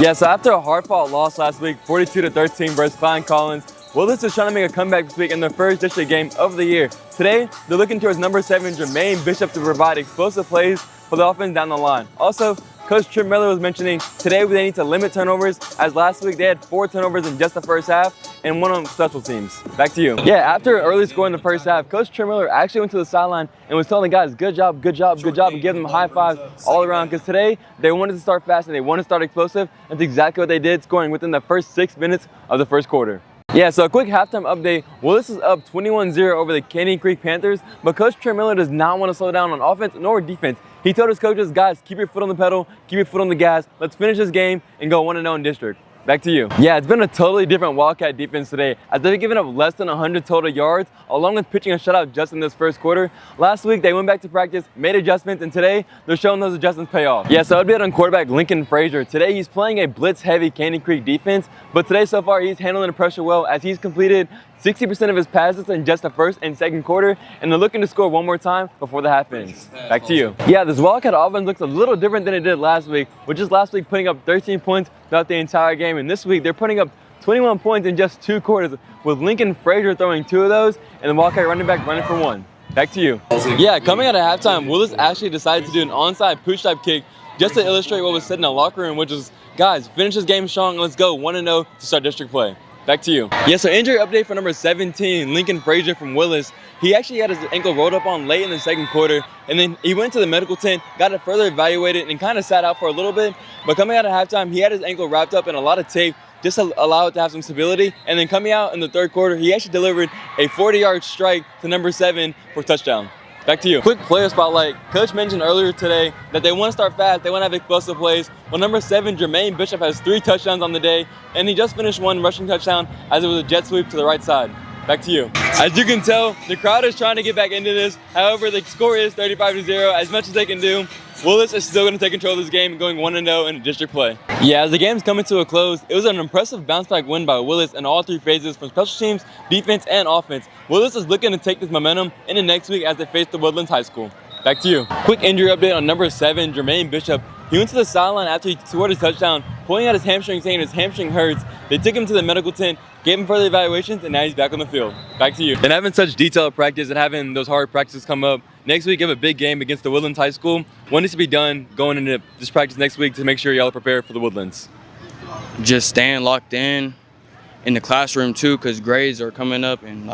Yeah, so after a hard-fought loss last week, 42-13 versus Klein Collins, Willis is trying to make a comeback this week in their first district game of the year. Today, they're looking towards number 7 Jermaine Bishop to provide explosive plays for the offense down the line. Also, Coach Trip Miller was mentioning today they need to limit turnovers, as last week they had 4 turnovers in just the first half and 1 on special teams. Back to you. Yeah, after an early score in the first half, Coach Trip Miller actually went to the sideline and was telling the guys, good job, good job, good job, and give them high fives all around, because today they wanted to start fast and they wanted to start explosive. That's exactly what they did, scoring within the first 6 minutes of the first quarter. Yeah, so a quick halftime update. Willis is up 21-0 over the Canyon Creek Panthers, but Coach Trent Miller does not want to slow down on offense nor defense. He told his coaches, guys, keep your foot on the pedal, keep your foot on the gas. Let's finish this game and go 1-0 in district. Back to you. Yeah, it's been a totally different Wildcat defense today, as they've given up less than 100 total yards, along with pitching a shutout just in this first quarter. Last week, they went back to practice, made adjustments, and today, they're showing those adjustments pay off. Yeah, so update on quarterback Lincoln Frazier. Today, he's playing a blitz-heavy Canyon Creek defense, but today so far, he's handling the pressure well, as he's completed 60% of his passes in just the first and second quarter, and they're looking to score one more time before the half ends. Back to you. Yeah, this Wildcat offense looks a little different than it did last week, which is last week putting up 13 points throughout the entire game, and this week they're putting up 21 points in just 2 quarters, with Lincoln Frazier throwing 2 of those, and the Wildcat running back running for 1. Back to you. Yeah, coming out of halftime, Willis actually decided to do an onside push-type kick just to illustrate what was said in the locker room, which is, guys, finish this game strong and let's go 1-0 to start district play. Back to you. Yeah, so injury update for number 17, Lincoln Frazier from Willis. He actually had his ankle rolled up on late in the second quarter, and then he went to the medical tent, got it further evaluated, and kind of sat out for a little bit. But coming out of halftime, he had his ankle wrapped up in a lot of tape just to allow it to have some stability. And then coming out in the third quarter, he actually delivered a 40-yard strike to number 7 for a touchdown. Back to you. Quick player spotlight. Coach mentioned earlier today that they want to start fast, they want to have explosive plays. Well, number 7, Jermaine Bishop, has 3 touchdowns on the day, and he just finished 1 rushing touchdown as it was a jet sweep to the right side. Back to you. As you can tell, the crowd is trying to get back into this. However, the score is 35-0. As much as they can do, Willis is still going to take control of this game, going 1-0 in district play. Yeah, as the game's coming to a close, it was an impressive bounce-back win by Willis in all 3 phases, from special teams, defense, and offense. Willis is looking to take this momentum into next week as they face the Woodlands High School. Back to you. Quick injury update on number 7, Jermaine Bishop. He went to the sideline after he scored his touchdown, pulling out his hamstring, saying his hamstring hurts. They took him to the medical tent, gave him further evaluations, and now he's back on the field. Back to you. And having such detailed practice and having those hard practices come up, next week you have a big game against the Woodlands High School. What needs to be done going into this practice next week to make sure y'all are prepared for the Woodlands? Just staying locked in the classroom too, because grades are coming up, and